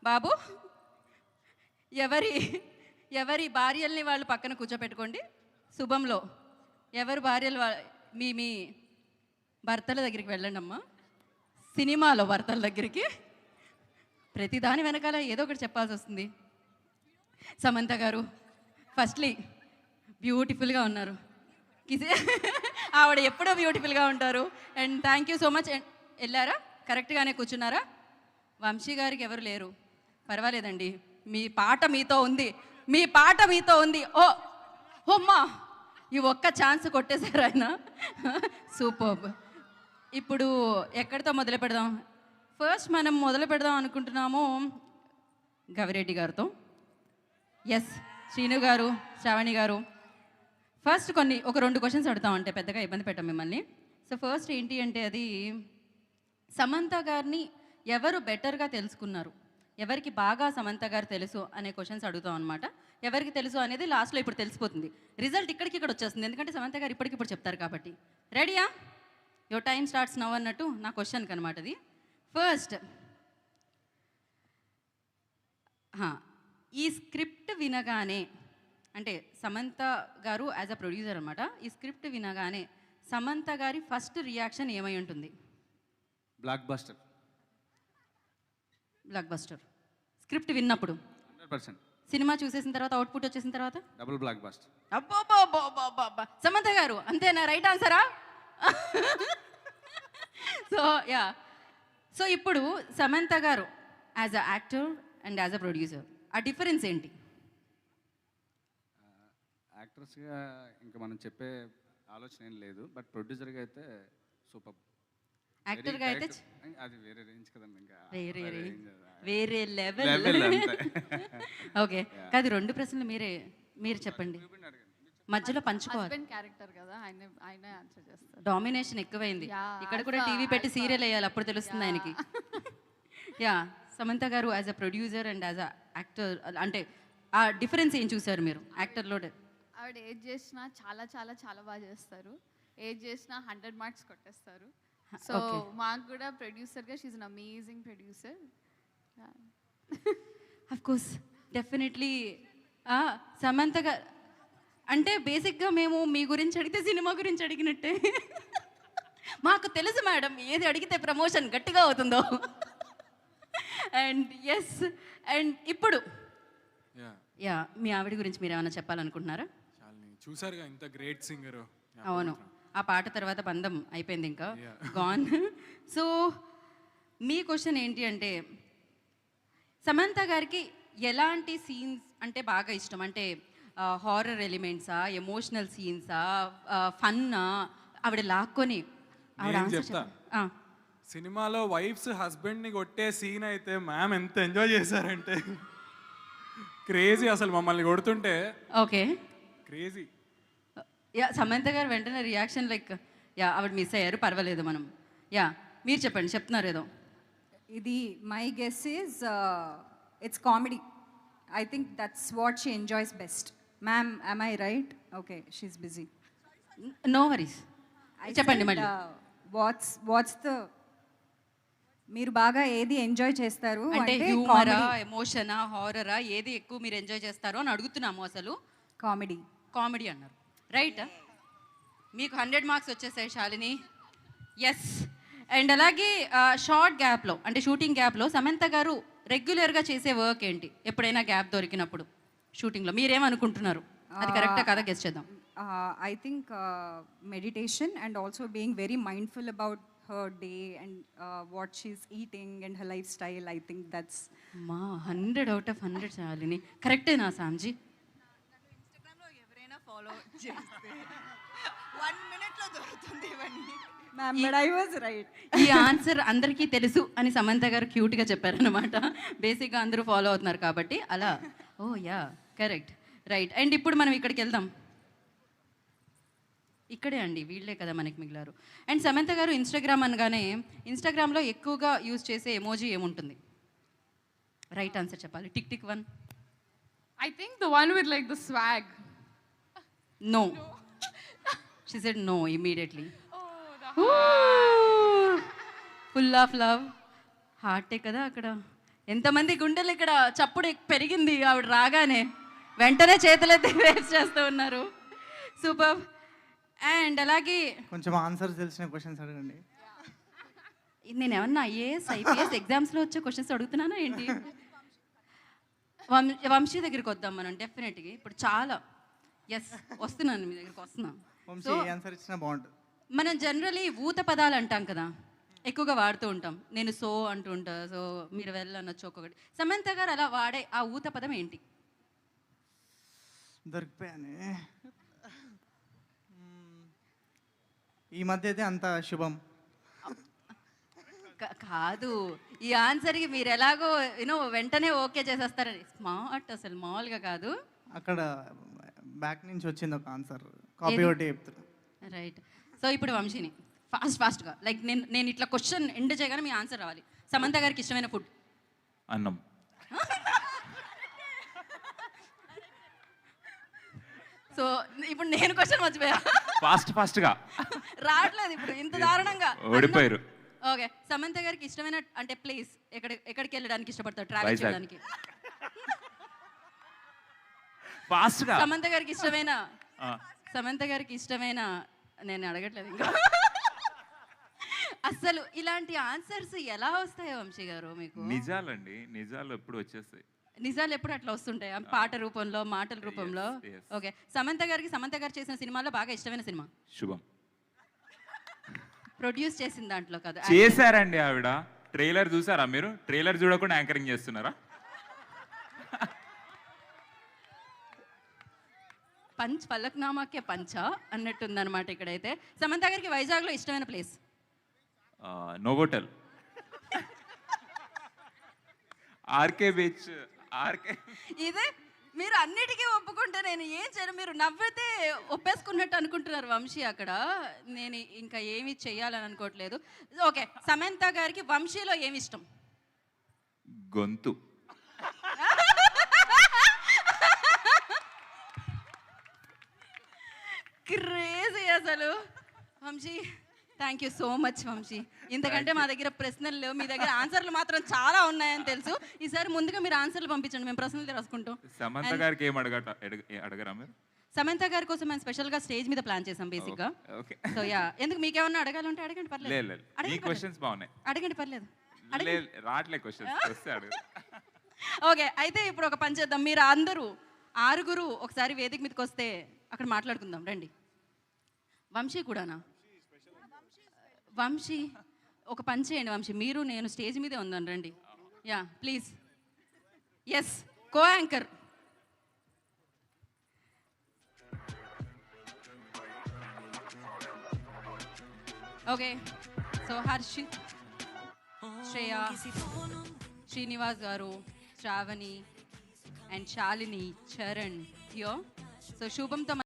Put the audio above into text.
బాబు ఎవరి ఎవరి భార్యల్ని వాళ్ళు పక్కన కూర్చోపెట్టుకోండి. శుభంలో ఎవరు భార్యలు మీ మీ భర్తల దగ్గరికి వెళ్ళండి అమ్మా. సినిమాలో భర్తల దగ్గరికి ప్రతిదాని వెనకాల ఏదో ఒకటి చెప్పాల్సి వస్తుంది. సమంత గారు ఫస్ట్లీ బ్యూటిఫుల్గా ఉన్నారు. ఆవిడ ఎప్పుడో బ్యూటిఫుల్గా ఉంటారు. And thank you so much. And వెళ్ళారా, కరెక్ట్గానే కూర్చున్నారా? వంశీ గారికి ఎవరు లేరు, పర్వాలేదండి. మీ పాట మీతో ఉంది, మీ పాట మీతో ఉంది. ఓ హోమ్మా, ఈ ఒక్క ఛాన్స్ కొట్టేశారు ఆయన. సూపర్. ఇప్పుడు ఎక్కడితో మొదలు పెడదాం? ఫస్ట్ మనం మొదలు పెడదాం అనుకుంటున్నాము గవిరెడ్డి గారితో. ఎస్, శ్రీను గారు, శ్రావణి గారు, ఫస్ట్ ఒక 2 క్వశ్చన్స్ అడుగుతాం, అంటే పెద్దగా ఇబ్బంది పెట్టాం మిమ్మల్ని. సో ఫస్ట్ ఏంటి అంటే, అది సమంత గారిని ఎవరు బెటర్గా తెలుసుకున్నారు, ఎవరికి బాగా సమంత గారు తెలుసు అనే క్వశ్చన్స్ అడుగుతాం అనమాట. ఎవరికి తెలుసు అనేది లాస్ట్లో ఇప్పుడు తెలిసిపోతుంది. రిజల్ట్ ఇక్కడ వచ్చేస్తుంది, ఎందుకంటే సమంత గారు ఇప్పటికిప్పుడు చెప్తారు కాబట్టి. రెడీయా? యువర్ టైం స్టార్ట్స్ నవ్ అన్నట్టు నా క్వశ్చన్కి అనమాట అది. ఫస్ట్, ఈ స్క్రిప్ట్ వినగానే, అంటే సమంత గారు యాజ్ అ ప్రొడ్యూసర్ అనమాట, ఈ స్క్రిప్ట్ వినగానే సమంత గారి ఫస్ట్ రియాక్షన్ ఏమై ఉంటుంది? Block buster. Block buster. Script విన్నప్పుడు 100%. సినిమా చూసేసిన తర్వాత, అవుట్పుట్ వచ్చేసిన తర్వాత డబుల్ బ్లాక్ బస్టర్. అబ్బా, సమంత గారు అంతేనా? రైట్ ఆన్సరా? సో ఇప్పుడు సమంత గారు as a actor and as a producer, ఆ డిఫరెన్స్ ఏంటి? యాక్ట్రెస్గా ఇంకా మనం చెప్పే ఆలోచన ఏం లేదు, బట్ ప్రొడ్యూసర్గా అయితే సూపర్. యాక్టర్గా అయితే అది వేరే రేంజ్ కదండి, ఇంకా వేరే లెవెల్. ఓకే, కాదు, 2 ప్రశ్నలు మీరు చెప్పండి, మధ్యలో పంచుకోవాలి. క్యారెక్టర్ కదా, ఆయన ఆన్సర్ చేస్తారు. డామినేషన్ ఎక్కువైంది. ఇక్కడ కూడా టీవీ పెట్టి సీరియల్ వేయాలి, అప్పుడు తెలుస్తుంది ఆయనకి. యా, సమంత గారు as a producer and as a actor, అంటే ఆ డిఫరెన్స్ ఏం చూసారు మీరు యాక్టర్లో? ఆవిడ ఏది చేసినా చాలా చాలా చాలా బాగా చేస్తారు. ఏది చేసినా 100 మార్క్స్ కొట్టేస్తారు. సో మాకు కూడా ప్రొడ్యూసర్గా she's an amazing producer. Of course, definitely. Samantha గారు అంటే బేసిక్గా మేము మీ గురించి అడిగితే సినిమా గురించి అడిగినట్టే. మాకు తెలుసు మేడం, ఏది అడిగితే ప్రమోషన్ గట్టిగా అవుతుందో. అండ్ ఎస్, అండ్ ఇప్పుడు మీ ఆవిడ గురించి మీరు ఏమైనా చెప్పాలనుకుంటున్నారా? చూసారుగా, ఇంత గ్రేట్ సింగర్. అవును, ఆ పాట తర్వాత బంధం అయిపోయింది, ఇంకా గాన్. సో మీ క్వశ్చన్ ఏంటి అంటే, సమంత గారికి ఎలాంటి సీన్స్ అంటే బాగా ఇష్టం? అంటే హారర్ ఎలిమెంట్సా, ఎమోషనల్ సీన్సా, ఫన్నా? ఆవిడ లాక్కొని చెప్తా. సినిమాలో వైఫ్స్ హస్బెండ్ని కొట్టే సీన్ అయితే మ్యామ్ ఎంత ఎంజాయ్ చేశారంటే క్రేజీ, అసలు మమ్మల్ని కొడుతుంటే. Okay, crazy. సమంత గారు వెంటనే రియాక్షన్ లైక్, ఆవిడ మిస్ అయ్యారు, పర్వాలేదు మనం. మీరు చెప్పండి, చెప్తున్నారు ఏదో. ఇది my guess is it's comedy. I think that's what she enjoys best. Ma'am, am I right? Okay, she's busy. No worries, చెప్పండి మళ్ళీ. వాట్స్ ద, మీరు బాగా ఏది ఎంజాయ్ చేస్తారు అంటే హ్యూమరా, ఎమోషనా, హారరా, ఏది ఎక్కువ మీరు ఎంజాయ్ చేస్తారు అని అడుగుతున్నాము. అసలు కామెడీ అన్నారు, రైట్? మీకు 100 మార్క్స్ వచ్చేసాయి శాలిని. ఎస్. అండ్ అలాగే షార్ట్ గ్యాప్లో, అంటే షూటింగ్ గ్యాప్లో సమంత గారు రెగ్యులర్గా చేసే వర్క్ ఏంటి? ఎప్పుడైనా గ్యాప్ దొరికినప్పుడు షూటింగ్లో మీరేమనుకుంటున్నారు? అది కరెక్టా కదా, గెస్ చేద్దాం. I think meditation and also being very mindful about her day and what she's eating and her lifestyle. I think that's 100 out of 100 Shalini. కరెక్టేనా సామ్జీ? ఇన్స్టాగ్రామ్ లో ఎవరైనా ఫాలో చేస్తే 1 minute లో దొరుకుతుంది ఇవన్నీ. Ma'am, but I was right. ఈ answer అందరికీ తెలుసు అని సమంత గారు క్యూట్గా చెప్పారనమాట. బేసిక్గా అందరూ ఫాలో అవుతున్నారు కాబట్టి అలా. ఓ యా, కరెక్ట్, రైట్. అండ్ ఇప్పుడు మనం ఇక్కడికి వెళ్దాం. ఇక్కడే అండి, వీళ్ళే కదా మనకి మిగిలారు. అండ్ సమంత గారు ఇన్స్టాగ్రామ్ అనగానే, ఇన్స్టాగ్రామ్లో ఎక్కువగా యూజ్ చేసే ఎమోజీ ఏముంటుంది? రైట్ ఆన్సర్ చెప్పాలి. Tick tick 1. I think the one with like the swag. No. She said no immediately. Oh, Full of love. హార్టే కదా అక్కడ. ఎంతమంది గుండెలు ఇక్కడ చప్పుడు పెరిగింది ఆవిడ రాగానే, వెంటనే చేతులెత్తి వేస్ట్ చేస్తూ ఉన్నారు. సూపర్. అండ్ అలాగే కొంచెం ఆన్సర్ తెలిసిన క్వశ్చన్స్ అడగండి. నేను ఏమన్నా ఐఏఎస్ ఐపీఎస్ ఎగ్జామ్స్లో వచ్చే క్వశ్చన్స్ అడుగుతున్నానా ఏంటి? వంశీ దగ్గరికి వద్దాం మనం డెఫినెట్గా. ఇప్పుడు చాలా వస్తున్నాను మీ దగ్గరికి వస్తున్నాను. వంశీ ఏ ఆన్సర్ ఇచ్చినా బాగుంటుంది. మనం జనరలీ ఊత పదాలు అంటాం కదా, ఎక్కువగా వాడుతూ ఉంటాం. నేను సో అంటూ ఉంటా, సో మీరు వెళ్ళనొచ్చు ఒక్కొక్కటి. సమంత గారు అలా వాడే ఆ ఊత పదం ఏంటి? దొరికిపోయానే. ఈ మధ్య అయితే అంత శుభం. కాదు, ఈ ఆన్సర్కి మీరు ఎలాగో వెంటనే ఓకే చేసేస్తారని. స్మార్ట్, అసలు మామూలుగా కాదు. అక్కడ బ్యాక్ నుంచి వచ్చింది ఒక ఆన్సర్, కాపీ ఒకటి చెప్తారు. రైట్. సో ఇప్పుడు వంశీని ఫాస్ట్గా లైక్ నేను ఇట్లా క్వశ్చన్ ఎండ్ చేయగానే మీ ఆన్సర్ రావాలి. సమంత గారికి ఇష్టమైన ఫుడ్? అన్నం. సో ఇప్పుడు నేను క్వశ్చన్ మర్చిపోయా. ఫాస్ట్గా రావట్లేదు ఇప్పుడు ఇంత దారుణంగా. ఓడిపోయారు. ఓకే, సమంత గారికి ఇష్టమైన అంటే ప్లేస్ ఎక్కడికి వెళ్ళడానికి ఇష్టపడతారు ట్రావెల్ వైజాగ్. చేయడానికి? ఫాస్ట్గా. సమంత గారికి ఇష్టమైన నేను అడగట్లేదు ఇంకా. అసలు ఇలాంటి ఆన్సర్స్ ఎలా వస్తాయో వంశీ గారు మీకు? నిజాలండి, నిజాలు ఎప్పుడు వచ్చేస్తాయి. నిజాలు ఎప్పుడు అట్లా వస్తుంటాయి పాట రూపంలో, మాటల రూపంలో. yes. ఓకే, సమంత గారు చేసిన సినిమాలో బాగా ఇష్టమైన సినిమా? శుభం. ప్రొడ్యూస్ చేసిన దాంట్లో కదా? చేశారండి ఆవిడ. ట్రైలర్ చూసారా మీరు? ట్రైలర్ చూడకుండా యాంకరింగ్ చేస్తున్నారా? పల్లక్నామాకే పంచ అన్నట్టుందన్నమాట ఇక్కడైతే. సమంత గారికి వైజాగ్లో ఇష్టమైన ప్లేస్? Novotel, RK beach. ఇదే మీరు అన్నిటికీ ఒప్పుకుంటే నేను ఏం చేయను. మీరు నవ్వితే ఒప్పేసుకున్నట్టు అనుకుంటున్నారు వంశీ అక్కడ. నేను ఇంకా ఏమి చెయ్యాలని అనుకోవట్లేదు. ఓకే, సమంత గారికి వంశీలో ఏమి ఇష్టం? గొంతు. క్రేజీ అసలు. Vamshi, thank you so much Vamshi. ఇంతకంటే మా దగ్గర ప్రశ్నలు లేవు, మీ దగ్గర ఆన్సర్లు మాత్రం చాలా ఉన్నాయని తెలుసు. ఈసారి ముందుగా మీరు ఆన్సర్లు పంపించండి, మేము ప్రశ్నలు రాసుకుంటాం. సమంత గారికి ఏం అడగరా మీరు? సమంత గారి కోసం మేము స్పెషల్గా స్టేజ్ మీద ప్లాన్ చేసాం బేసిక్గా. ఓకే. సో ఎందుకు మీకేమన్నా అడగాలంటే అడగండి, పర్లేదు. లేదు, ఈ క్వశ్చన్స్ బాగున్నాయి. అడగండి, పర్లేదు. రావట్లే క్వశ్చన్స్, వస్తే అడుగు. ఓకే, అయితే ఇప్పుడు ఒక పని చేద్దాం. మీరు అందరూ 6 ఒకసారి వేదిక మీదకి వస్తే అక్కడ మాట్లాడుకుందాం. రండి. వంశీ కూడానా? వంశీ ఒక పని చేయండి వంశీ, మీరు నేను స్టేజ్ మీదే ఉందాను, రండి. Yeah please. Yes, co anchor. Okay, so Harshith, Shreya, Srinivas గారు, Sravani and Shalini, Charan here. So శుభంతో